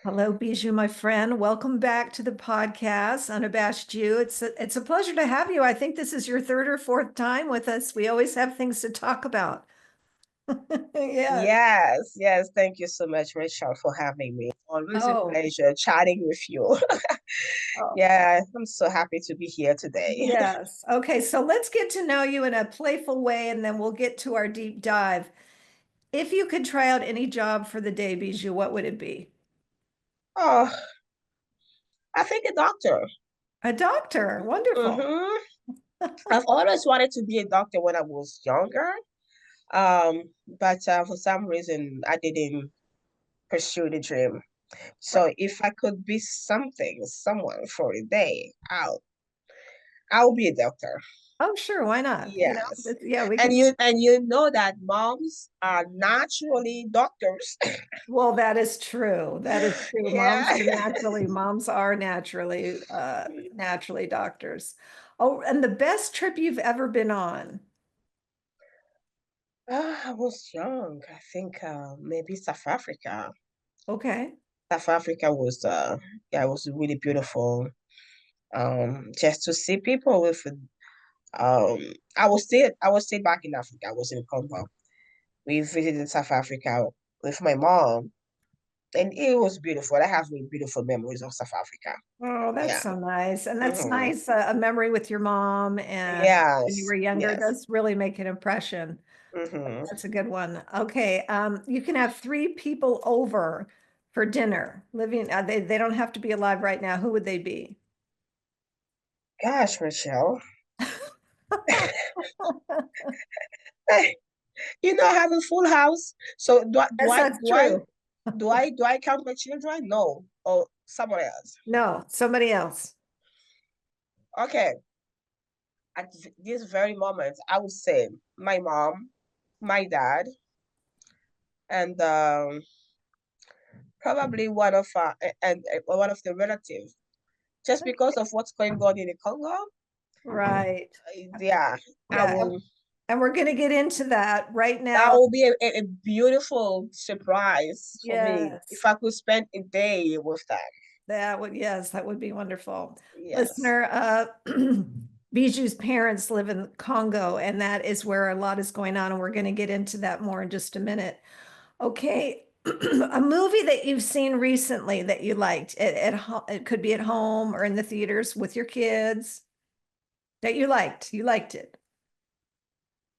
Hello, Bijou, my friend. Welcome back to the podcast, Unabashed You. It's a pleasure to have you. I think this is your third or fourth time with us. We always have things to talk about. Yes. Yes. Thank you so much, Rachel, for having me. Always a Oh, pleasure chatting with you. oh, Yeah, I'm so happy to be here today. yes. Okay, so let's get to know you in a playful way, and then we'll get to our deep dive. If you could try out any job for the day, Bijou, what would it be? Oh, I think a doctor. A doctor. Wonderful. hmm I've always wanted to be a doctor when I was younger. But for some reason, I didn't pursue the dream. Right. So if I could be someone for a day, I'll be a doctor. Oh, sure. Why not? Yes. Yeah, we And can. you know that moms are naturally doctors. Well, that is true. That is true. Yeah. Moms are naturally doctors. Oh, and the best trip you've ever been on. I was young. I think maybe South Africa. Okay. South Africa was yeah, it was really beautiful. Just to see people with um I was still back in Africa. I was in Congo. We visited South Africa with my mom, and it was beautiful. I have really beautiful memories of South Africa. Oh, that's Yeah. so nice. And that's hmm nice. A memory with your mom and when you Yes. were younger Yes. does really make an impression. hmm That's a good one. Okay. You can have three people over for dinner. Living, they don't have to be alive right now. Who would they be? Gosh, Rachel. I have a full house. So do I do Yes, I that's do I true. do I do I count my children? No. Or someone else. No, somebody else. Okay. At this very moment, I would say my mom, my dad, and probably one of the relatives. Just because of what's going on in the Congo, Right. yeah, I Yeah. will. And we're going to get into that right That now. will be a beautiful surprise for me if Yes. I could spend a day with them. Yes, that would be wonderful. Yes. Listener, Bijou's parents live in Congo, and that is where a lot is going on. And we're going to get into that more in just a minute. Okay. A movie that you've seen recently that you liked it could be at home or in the theaters with your kids that you liked. You liked it.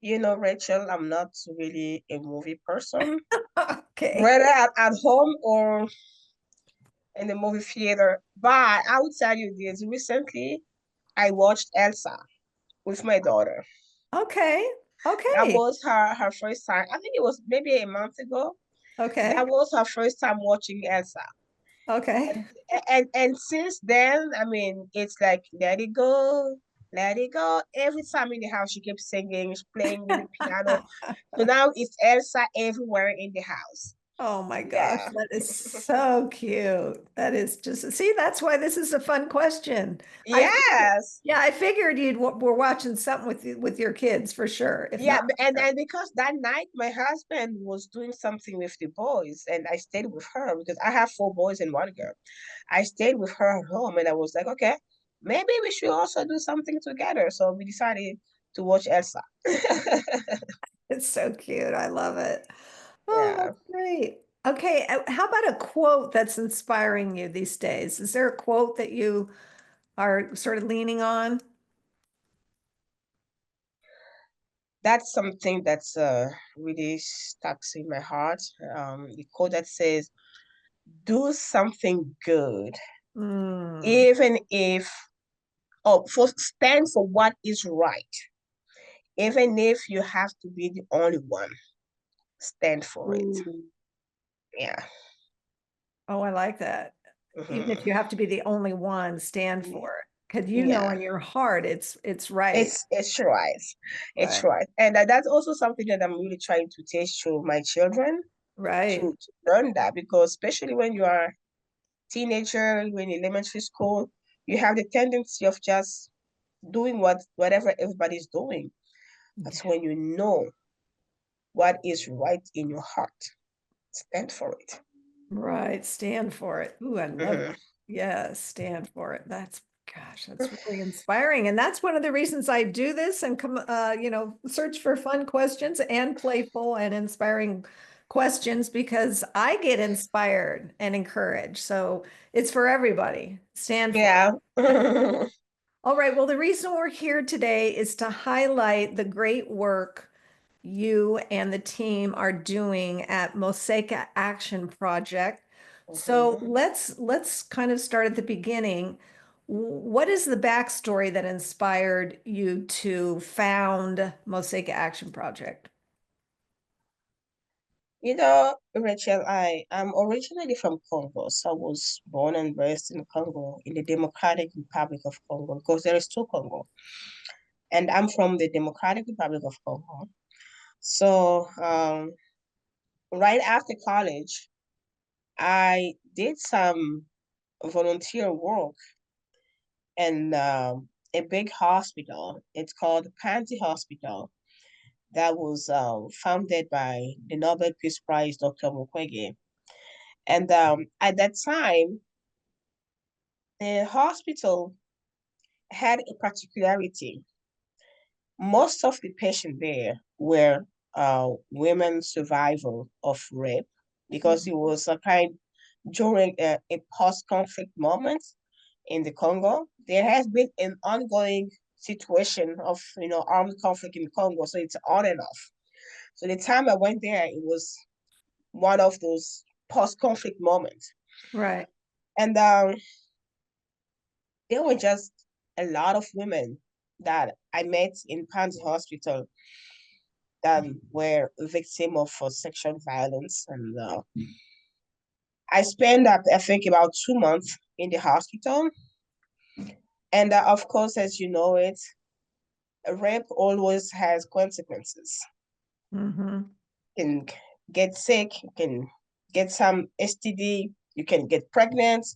Rachel, I'm not really a movie person, Okay. whether at home or in the movie theater. But I would tell you this, recently I watched Elsa with my daughter. Okay. That Okay. was her first time. I think it was maybe a month ago. That Okay. was her first time watching Elsa. Okay. And and since then, I mean, it's like let it go, let it go. Every time in the house, she keeps singing, she's playing with the piano. So now it's Elsa everywhere in the house. Oh my gosh, Yeah. that is so cute. That is just, see, that's why this is a fun question. Yes. I figured we're watching something with your kids for sure. If Yeah, not, and because that night my husband was doing something with the boys, and I stayed with her because I have four boys and one girl. I stayed with her at home, and I was like, okay, maybe we should also do something together. So we decided to watch Elsa. it's so cute. I love it. Oh, Yeah, that's great. Okay, how about a quote that's inspiring you these days? Is there a quote that you are sort of leaning on? that's something that's really stuck in my heart. The quote that says, "Do something good, Mm, even if stand for what is right, even if you have to be the only one. Stand for it." ooh. Yeah. Oh, I like that. Even if hmm you have to be the only one, stand for it. Because you know Yeah. in your heart it's right. It's right. It's Right. right. And that's also something that I'm really trying to teach to my children Right. to learn that because especially when you are teenager, when in elementary school, you have the tendency of just doing whatever everybody's doing. That's Yeah. when you know what is right in your heart. Stand for it. Right, stand for it. Ooh, I love Mhm. that. Yeah, stand for it. Gosh, that's really inspiring. And that's one of the reasons I do this and come, search for fun questions and playful and inspiring questions because I get inspired and encouraged. So it's for everybody. Stand for it. Yeah. All right. Well, the reason we're here today is to highlight the great work you and the team are doing at Moseka Action Project. So Mhm. let's kind of start at the beginning. What is the backstory that inspired you to found Moseka Action Project? Rachel, I am originally from Congo, so I was born and raised in Congo, in the Democratic Republic of Congo, because there is two Congo, and I'm from the Democratic Republic of Congo. So, right after college, I did some volunteer work in a big hospital. It's called Panzi Hospital. That was founded by the Nobel Peace Prize, Dr. Mukwege. And at that time, the hospital had a particularity. Most of the patients there were women survival of rape because it was a kind during a post-conflict moment in the Congo. There has been an ongoing situation of armed conflict in Congo, so it's on and off. So the time I went there, it was one of those post-conflict moments, Right. and there were just a lot of women that I met in Panzi Hospital that were victim of sexual violence, and I spent I think about 2 months in the hospital. And of course, as you know it, rape always has consequences. Mm-hmm. You can get sick, you can get some STD, you can get pregnant.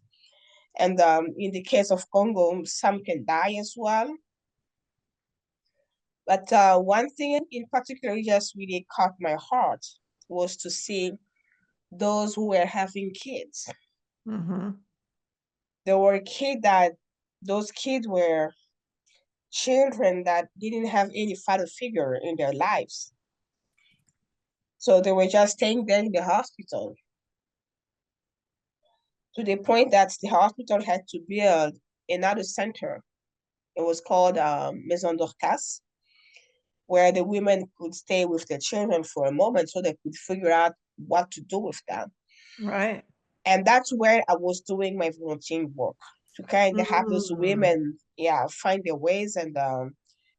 And in the case of Congo, some can die as well. But one thing in particular just really caught my heart was to see those who were having kids. Mm-hmm. There were those kids were children that didn't have any father figure in their lives. So they were just staying there in the hospital to the point that the hospital had to build another center. It was called Maison d'Orcas, where the women could stay with their children for a moment so they could figure out what to do with them. Right. And that's where I was doing my volunteering work to kind of have those Mm. women, yeah, find their ways and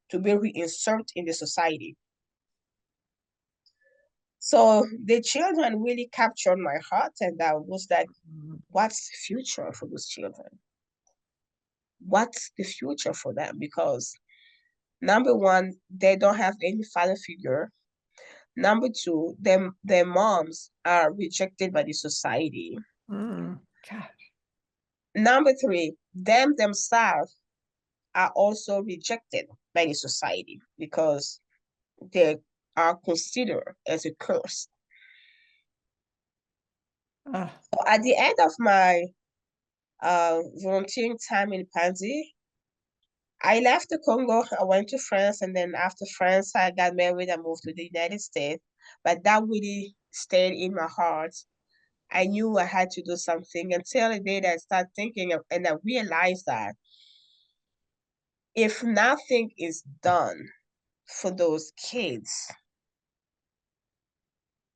to be reinserted in the society. So the children really captured my heart, and I was like, what's the future for those children? What's the future for them? Because number one, they don't have any father figure. Number two, their moms are rejected by the society. Mm. God. Number three, them themselves are also rejected by the society because they are considered as a curse. Ah. So at the end of my volunteering time in Panzi, I left the Congo, I went to France, and then after France, I got married and moved to the United States. But that really stayed in my heart. I knew I had to do something until the day that I started thinking of, and I realized that if nothing is done for those kids,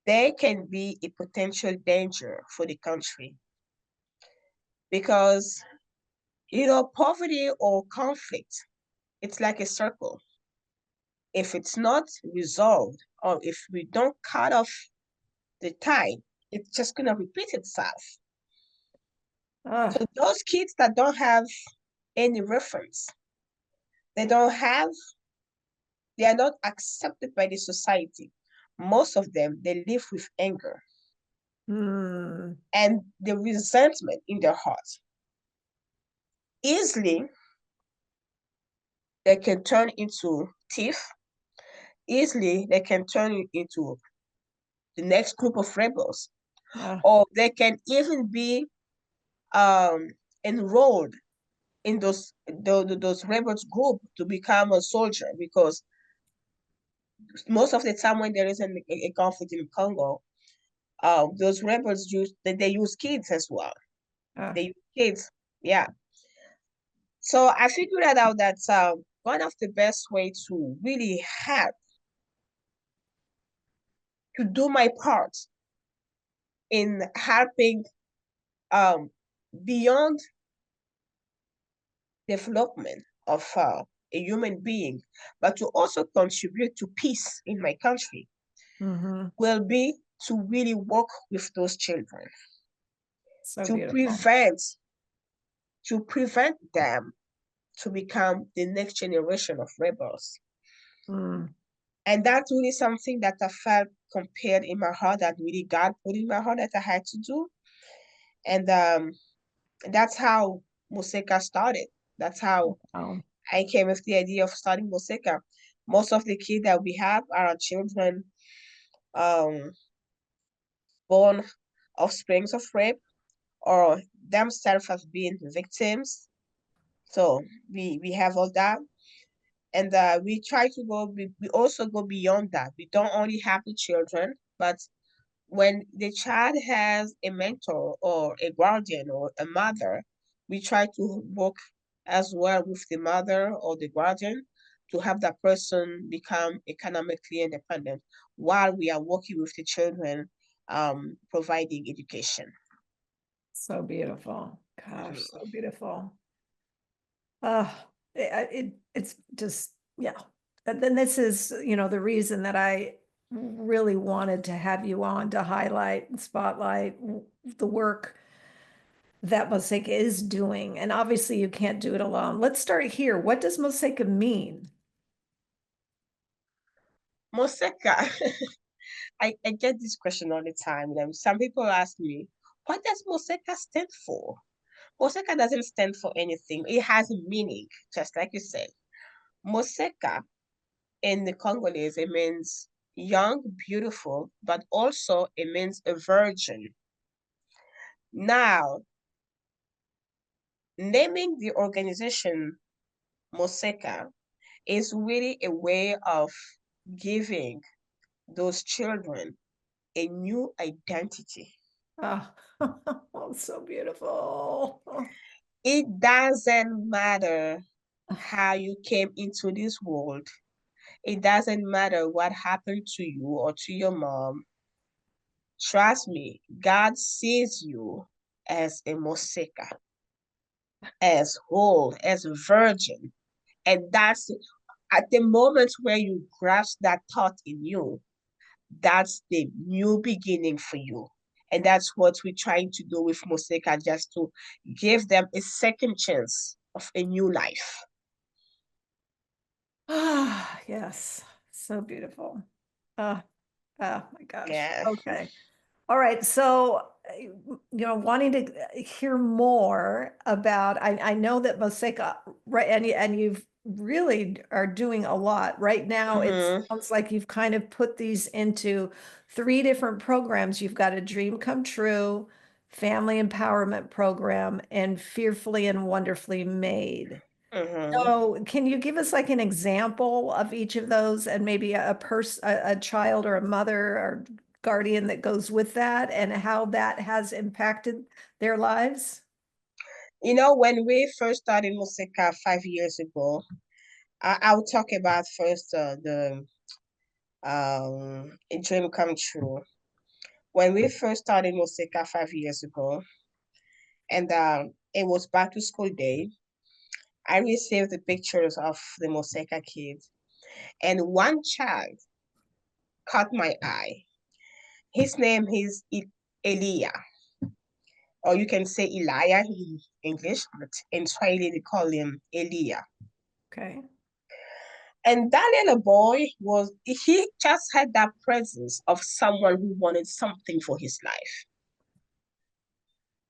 they can be a potential danger for the country. Because, poverty or conflict, it's like a circle. If it's not resolved or if we don't cut off the tide, it's just going to repeat itself. So Ah. those kids that don't have any reference, they don't have, they are not accepted by the society. Most of them, they live with anger Mm. and the resentment in their heart. Easily, they can turn into thief. Easily, they can turn into the next group of rebels. or they can even be enrolled in those rebels group to become a soldier, because most of the time when there is a conflict in Congo, those rebels they use kids as well. Ah, They use kids, yeah. So I figured out that one of the best way to really help to do my part in helping um beyond development of a human being, but to also contribute to peace in my country, mm-hmm. will be to really work with those children So to beautiful. prevent them to become the next generation of rebels. Mm. And that's really something that I felt compared in my heart, that really God put in my heart that I had to do. And that's how Moseka started. That's how Oh, I came with the idea of starting Moseka. Most of the kids that we have are children um, born offsprings of rape, or themselves as being victims. So we have all that. And we try to we also go beyond that. We don't only have the children, but when the child has a mentor or a guardian or a mother, we try to work as well with the mother or the guardian to have that person become economically independent while we are working with the children, providing education. so beautiful. Gosh, Mhm. so beautiful. It's just, yeah. And then this is, the reason that I really wanted to have you on to highlight and spotlight the work that Mosaic is doing. And obviously you can't do it alone. Let's start here. What does Mosaic mean? Moseka, I get this question all the time. Some people ask me, what does Moseka stand for? Moseka doesn't stand for anything. It has a meaning, just like you said. Moseka in the Congolese, it means young, beautiful, but also it means a virgin. Now, naming the organization Moseka is really a way of giving those children a new identity. Oh, oh, so beautiful. It doesn't matter how you came into this world. It doesn't matter what happened to you or to your mom. Trust me, God sees you as a Moseka, as whole, as a virgin. And that's at the moment where you grasp that thought in you, that's the new beginning for you. And that's what we're trying to do with Moseka, just to give them a second chance of a new life. Ah, yes, so beautiful. Oh, oh my gosh. Yeah. Okay. All right. So, wanting to hear more about, I know that Mosaic, right, and you've really are doing a lot right now. It Mm-hmm. sounds like you've kind of put these into three different programs. You've got a Dream Come True, Family Empowerment Program, and Fearfully and Wonderfully Made. Mm-hmm. So, can you give us like an example of each of those and maybe a child or a mother or guardian that goes with that and how that has impacted their lives? When we first started Moseka 5 years ago, I'll talk about first the a dream come true. When we first started Moseka 5 years ago, and it was back to school day, I received the pictures of the Moseka kids, and one child caught my eye. His name is Elia, or you can say Elijah in English, but in Swahili they call him Elia. Okay. And that little boy he just had that presence of someone who wanted something for his life.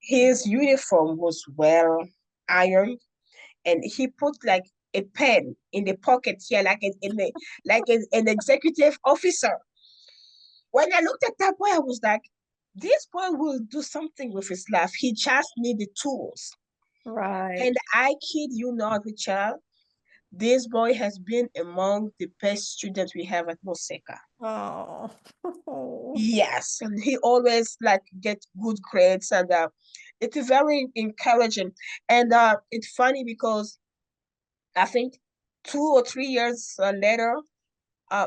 His uniform was well ironed, and he put like a pen in the pocket here, like an executive officer. When I looked at that boy, I was like, this boy will do something with his life. He just need the tools. Right. And I kid you not, Rechelle, this boy has been among the best students we have at Moseka. Oh. Yes, and he always like get good grades, and it's very encouraging. And it's funny because I think 2 or 3 years later,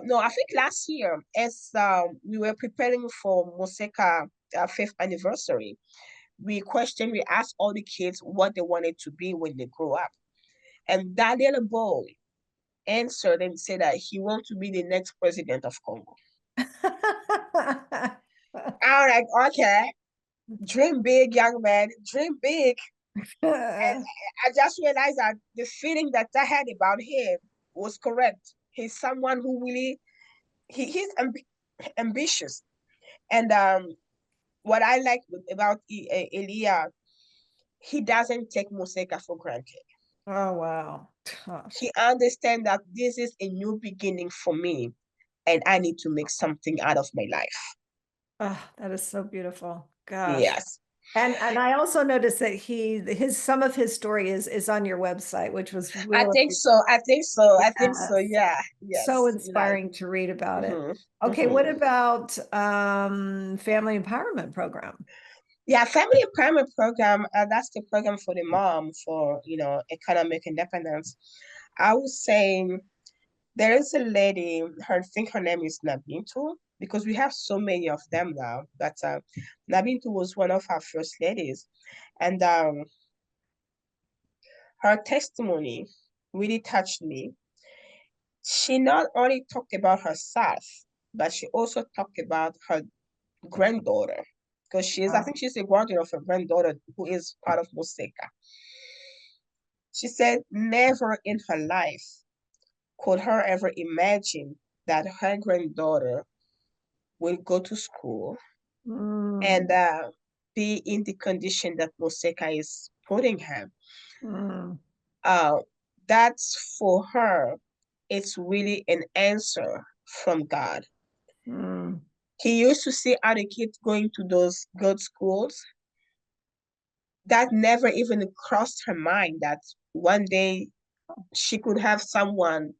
no, I think last year, as we were preparing for Moseka 5th anniversary, we asked all the kids what they wanted to be when they grow up. And that little boy answered and said that he wants to be the next president of Congo. I'm like, okay, dream big, young man, dream big. And I just realized that the feeling that I had about him was correct. He's someone who really he's ambitious. And what I like about Elia, he doesn't take Moseka for granted. Oh, wow. He understands that this is a new beginning for me, and I need to make something out of my life. Oh, that is so beautiful. Gosh. Yes, And I also noticed that his some of his story is on your website, which was I really, think so. I think so. I think so. yes, Yeah. so Yes. Like. inspiring to read about it. Hmm. Okay, what Hmm. about family empowerment program? Yeah, family empowerment program. That's the program for the mom for economic independence. I was saying there is a lady. I think her name is Nabintu because we have so many of them now. But Nabintu was one of our first ladies, and her testimony really touched me. She not only talked about herself, but she also talked about her granddaughter because I Oh, think she's a guardian of a granddaughter who is part of Moseka. She said never in her life could her ever imagine that her granddaughter will go to school and mm, be in the condition that Moseka is putting her. mm, Uh, that's for her, it's really an answer from God. mm, He used to see other kids going to those good schools. That never even crossed her mind that one day she could have someone,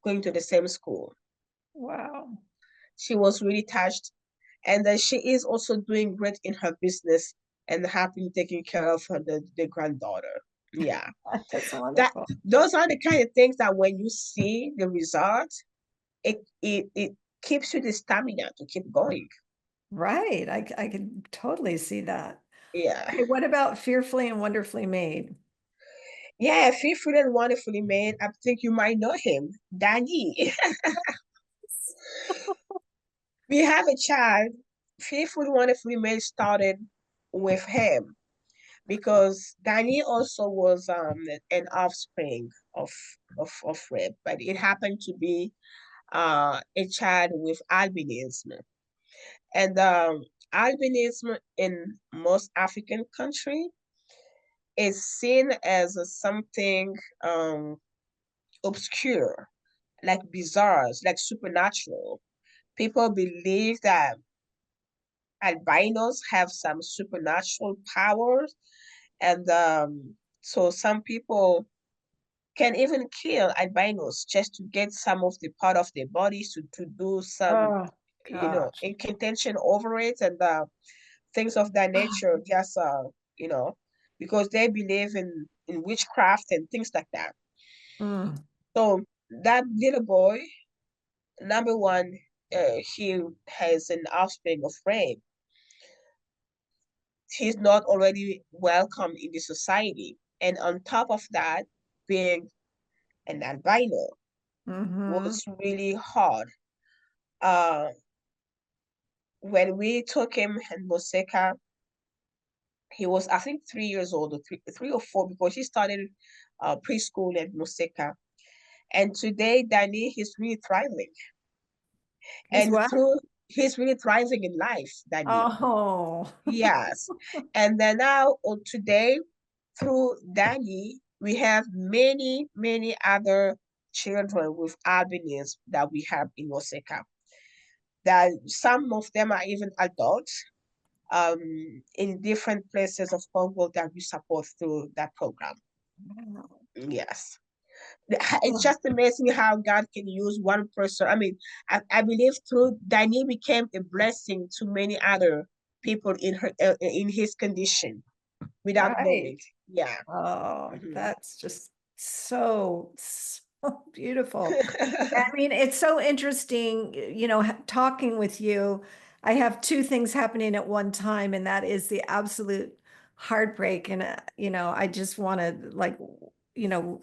going to the same school. wow. She was really touched. And then she is also doing great in her business and happy taking care of the granddaughter. Yeah. That's That wonderful. those are the kind of things that when you see the results, it keeps you the stamina to keep going. Right. I can totally see that. Yeah. Okay, what about fearfully and wonderfully made? Yeah, Fearfully and Wonderfully Made. I think you might know him, Danny. We have a child. Fearfully Wonderfully Made started with him because Danny also was an offspring of rape, but it happened to be a child with albinism. And albinism in most African countries is seen as something obscure, like bizarre, like supernatural. People believe that albinos have some supernatural powers, and so some people can even kill albinos just to get some of the part of their bodies to do some, Oh, gosh. incantation over it and things of that nature, just you know, because they believe in witchcraft and things like that. Mm, So that little boy, number one, he has an offspring of rape. He's not already welcome in the society. And on top of that, being an albino mm-hmm, was really hard. Uh, when we took him in Moseka, he was, I think, 3 years old, or three or four, because he started preschool at Moseka. And today, Danny, he's really thriving. He's And what? he's really thriving in life, Danny. Oh, Yes. And then now, today, through Danny, we have many, many other children with albinism that we have in Moseka. that some of them are even adults in different places of Congo that we support through that program. Wow. Yes. It's Oh, just amazing how God can use one person. I mean, I believe through Daniel became a blessing to many other people in his condition without right. knowing. Yeah. Oh, Mhm. that's just so beautiful. I mean, it's so interesting, talking with you. I have two things happening at one time, and that is the absolute heartbreak. And, I just want to you know,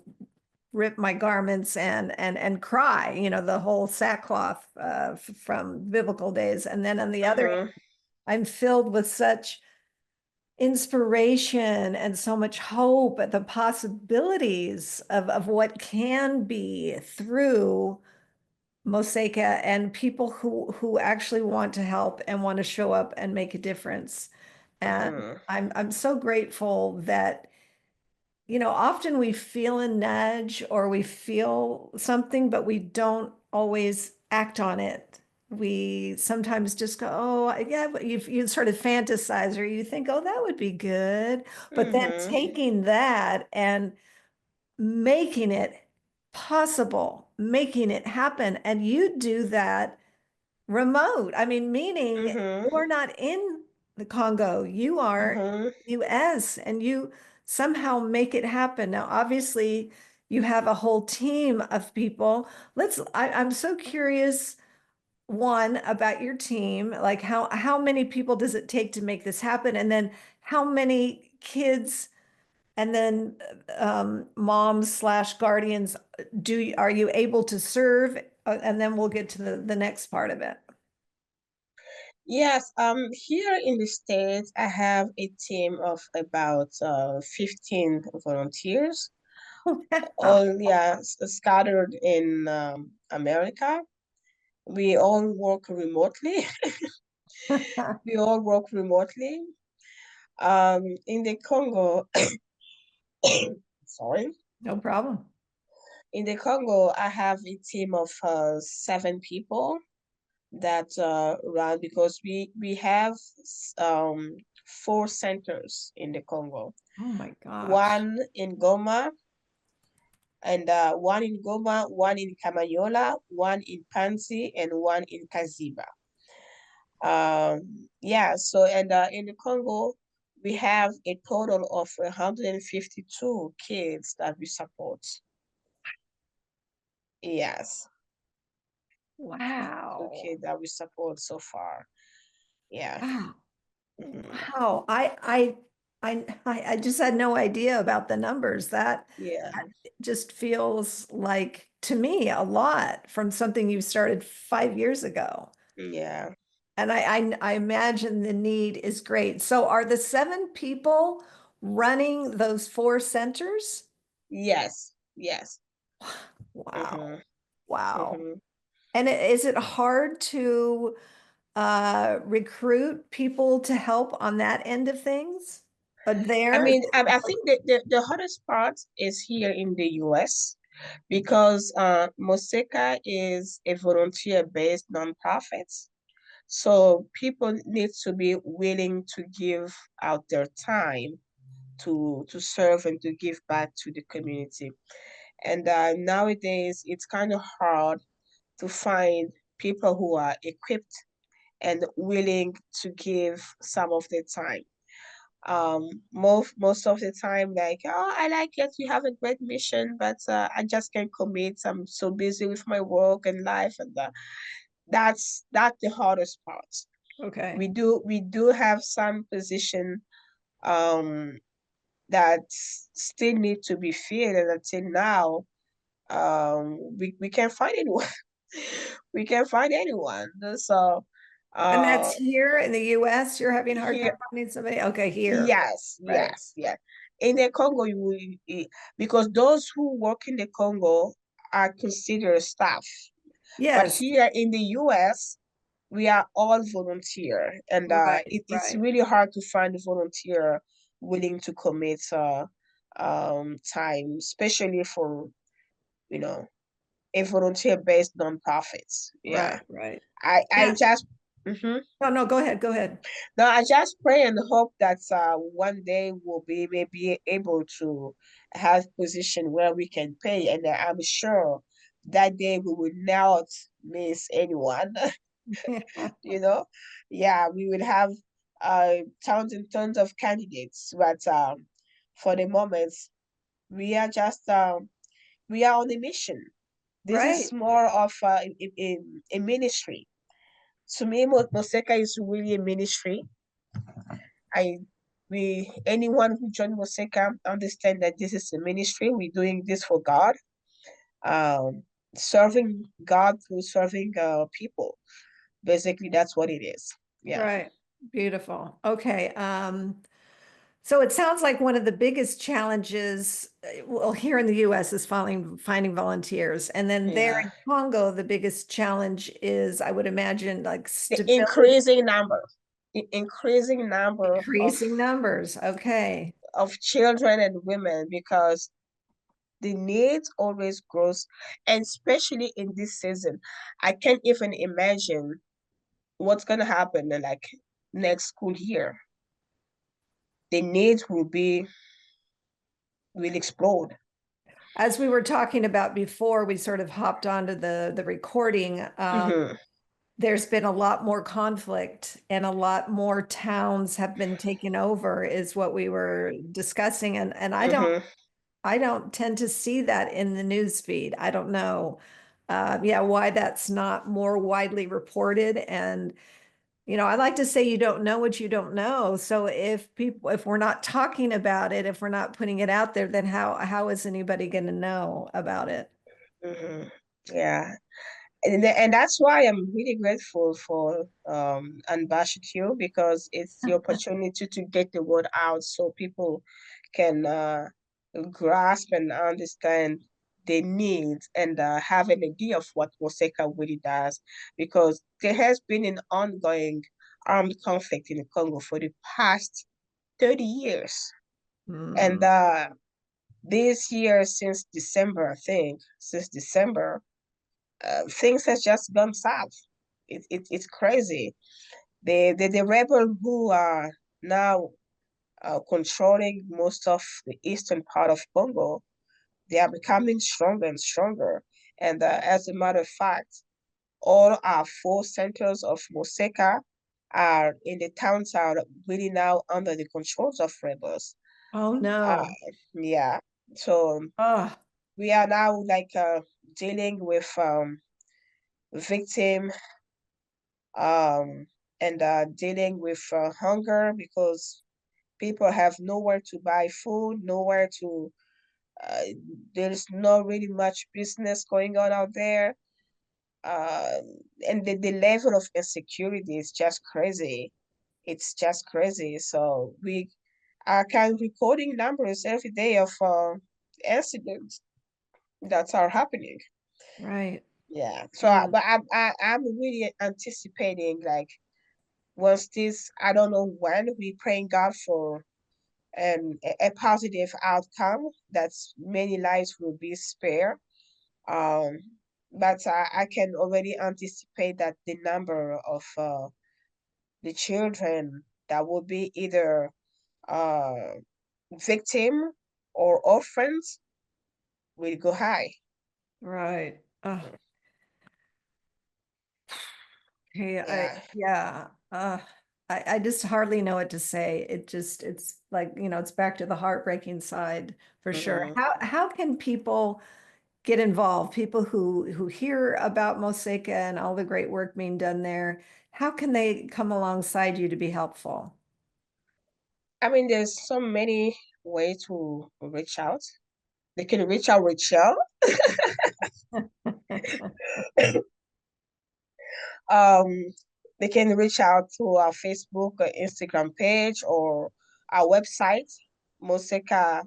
rip my garments and cry, the whole sackcloth from biblical days. And then on the other hand, Mhm. I'm filled with such inspiration and so much hope at the possibilities of what can be through Moseka and people who actually want to help and want to show up and make a difference. And Mhm. I'm so grateful that, often we feel a nudge or we feel something, but we don't always act on it. We sometimes just go, oh, yeah, but you sort of fantasize or you think, oh, that would be good. But then Mhm. taking that and making it possible, making it happen. And you do that remote. I mean, meaning Mhm. you are not in the Congo, you are Mhm. US and you somehow make it happen. Now, obviously, you have a whole team of people. I'm so curious, one, about your team, like how many people does it take to make this happen? And then how many kids and then moms slash guardians are you able to serve? And then we'll get to the next part of it. Yes, here in the States, I have a team of about 15 volunteers, Wow. all yeah, scattered in America. We all work remotely. We all work remotely. In the Congo, sorry, No problem. in the Congo, I have a team of 7 people that run because we have um 4 centers in the Congo. Oh my gosh. One in Goma, and one in Kamanyola, one in Panzi, and one in Kaziba. Yeah, so and in the Congo, we have a total of 152 kids that we support. Yes, 152 Wow. kids that we support so far. Yeah. Wow. Mhm. Wow. I just had no idea about the numbers. Yeah. That just feels like to me a lot from something you started 5 years ago. Yeah. And I imagine the need is great. So are the 7 people running those 4 centers? Yes. Yes. Wow. Mm-hmm. Wow. Mm-hmm. And is it hard to recruit people to help on that end of things? I There? mean, I think that the hardest part is here in the US because Moseka is a volunteer-based nonprofit. So people need to be willing to give out their time to serve and to give back to the community. And nowadays, it's kind of hard to find people who are equipped and willing to give some of their time. Most of the time, like, oh, I like it, you have a great mission, but I just can't commit. I'm so busy with my work and life, and that's the hardest part. Okay. We do have some position um that still need to be filled, and until now, we can't find anyone. We can't find anyone. So, And that's uh, here in the US, you're having a hard time here, finding somebody? Okay, here. yes, Right. yes, yes. In the Congo, because those who work in the Congo are considered staff. But Yes, here in the US, we are all volunteer, and right, it's right. really hard to find a volunteer willing to commit time, especially for you know a volunteer-based nonprofits. Yeah. Right, right. I Yeah. just mhm. No, no, go ahead, go ahead. No, I just pray and hope that one day we'll be maybe able to have position where we can pay, and I'm sure that day we will not miss anyone. You know, yeah, we will have tons and tons of candidates, but for the moment we are on a mission. This is Right. more of a ministry. To me, Moseka is really a ministry. I we anyone who join Moseka understand that this is a ministry. We're doing this for God, um, serving God through serving people. Basically, that's what it is. Yeah. Right. Beautiful. Okay. So it sounds like one of the biggest challenges, well, here in the US is finding volunteers. And then there Yeah. in Congo, the biggest challenge is, I would imagine, like stability, Increasing number, increasing number increasing numbers. Okay. of children and women because the needs always grows, and especially in this season, I can't even imagine what's gonna happen like next school year. The needs will explode. As we were talking about before, we sort of hopped onto the recording. Mm-hmm. There's been a lot more conflict and a lot more towns have been taken over, is what we were discussing. And Mm-hmm. I don't tend to see that in the news feed. I don't know, yeah, why that's not more widely reported. And I like to say you don't know what you don't know. So if we're not talking about it, if we're not putting it out there, then how is anybody going to know about it? Mm-hmm. Yeah. And that's why I'm really grateful for Unabashed You, because it's the opportunity to get the word out so people can grasp and understand the needs and have an idea of what Moseka really does, because there has been an ongoing armed conflict in Congo for the past 30 years. And Hmm. this year, since December, I think, since December, things has just gone south. It's crazy. The rebel who are now controlling most of the eastern part of Congo, they are becoming stronger and stronger. And as a matter of fact, all our four centers of Moseka are in the towns are really now under the controls of rebels. Oh Uh, no. yeah. So Oh, we are now like dealing with victim um, and dealing with hunger because people have nowhere to buy food, nowhere to, uh, there's not really much business going on out there. Uh, and the level of insecurity is just crazy. It's just crazy. So we are kind of recording numbers every day of incidents that are happening. right. Yeah. So, Mm, but I'm really anticipating like once this, I don't know when, we praying God for a positive outcome that many lives will be spared. Um, but I can already anticipate that the number of the children that will be either uh, victim or orphans will go high. right. Oh, okay. Yeah. Yeah. I just hardly know what to say. It's like, it's back to the heartbreaking side for sure. Mm-hmm. How can people get involved? People who hear about Mosaica and all the great work being done there, how can they come alongside you to be helpful? I mean, there's so many ways to reach out. They can reach out Rachel. Um, they can reach out to our Facebook or Instagram page or our website, Moseka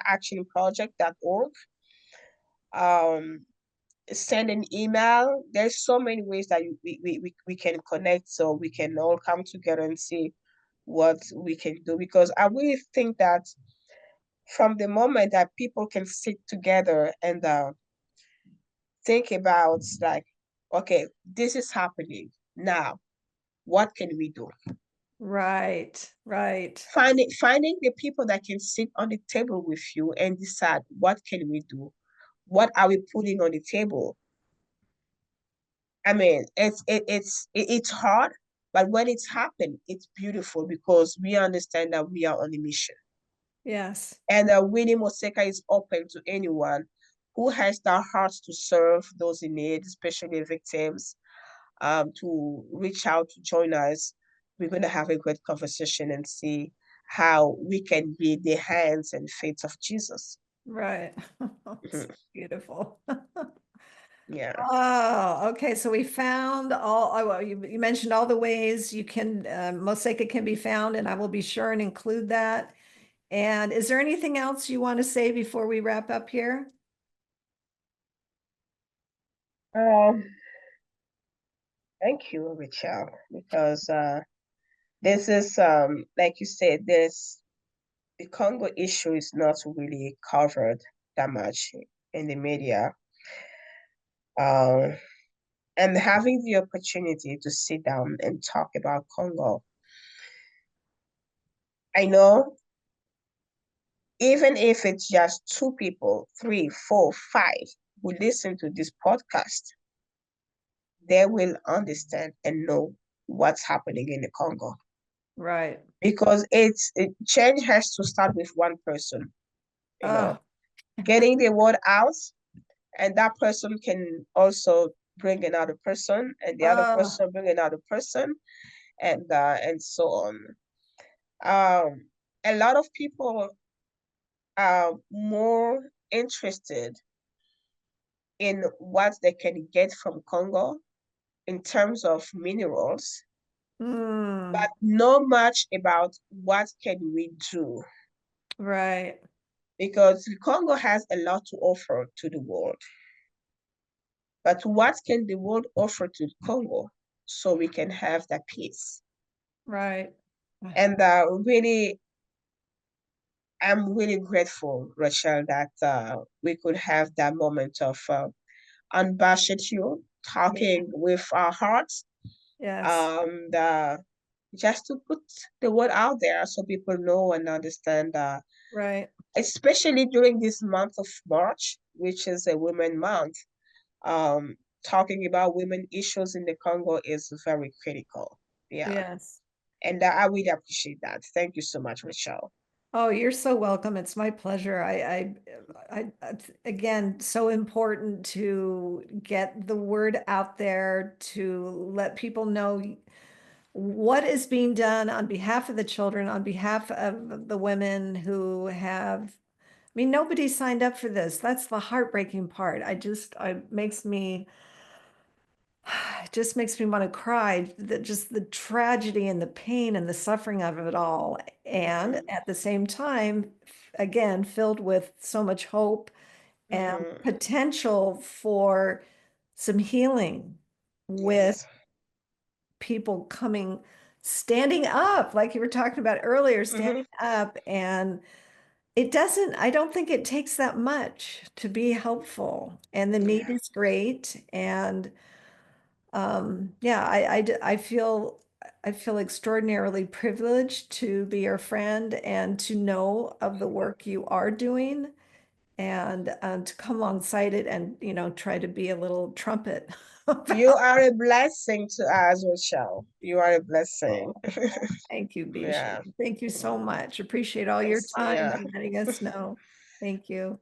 Action Project.org. Um, send an email. There's so many ways that we can connect so we can all come together and see what we can do. Because I really think that from the moment that people can sit together and think about like, okay, this is happening now. What can we do? Right, right. Finding the people that can sit on the table with you and decide what can we do? What are we putting on the table? I mean, it's hard, but when it's happened, it's beautiful because we understand that we are on a mission. Yes, And Winnie Moseka is open to anyone who has the heart to serve those in need, especially victims, to reach out to join us. We're going to have a great conversation and see how we can be the hands and feet of Jesus. right. It's Mhm. beautiful. Yeah. Oh, okay. So we found all, oh, well, you mentioned all the ways you can, Mosaic can be found, and I will be sure and include that. And is there anything else you want to say before we wrap up here? Um, Thank you, Rachel, because this is like you said, this the Congo issue is not really covered that much in the media. Um, and having the opportunity to sit down and talk about Congo, I know even if it's just two people, three, four, five who listen to this podcast, they will understand and know what's happening in the Congo. Right. Because change has to start with one person, you know, Oh, getting the word out, and that person can also bring another person, and the other oh, person bring another person, and so on. A lot of people are more interested in what they can get from Congo in terms of minerals, but mm, not much about what can we do, right, because Congo has a lot to offer to the world. But what can the world offer to Congo so we can have that peace? right. And I'm really grateful, Rachel, that we could have that moment of unabashed you, Yeah, talking with our hearts, yes, the just to put the word out there so people know and understand, right. especially during this month of March, which is a Women Month. Um, Talking about women issues in the Congo is very critical. Yeah, Yes. and I really appreciate that. Thank you so much, Michelle. Oh, you're so welcome. It's my pleasure. Again, so important to get the word out there to let people know what is being done on behalf of the children, on behalf of the women who have, I mean, nobody signed up for this. That's the heartbreaking part. Makes me, it just makes me want to cry, that just the tragedy and the pain and the suffering of it all. And Mm-hmm. at the same time, again, filled with so much hope and Mm-hmm. potential for some healing with Yes. people standing up, like you were talking about earlier, Mm-hmm. standing up. And I don't think it takes that much to be helpful. And the need Yeah. is great. And yeah, I feel extraordinarily privileged to be your friend and to know of the work you are doing, and to come alongside it and, try to be a little trumpet You about. are a blessing to us, Rochelle. You are a blessing. Oh, thank you, Bijou. Yeah. Thank you so much. Appreciate all your Yes. time Yeah. and letting us know. Thank you.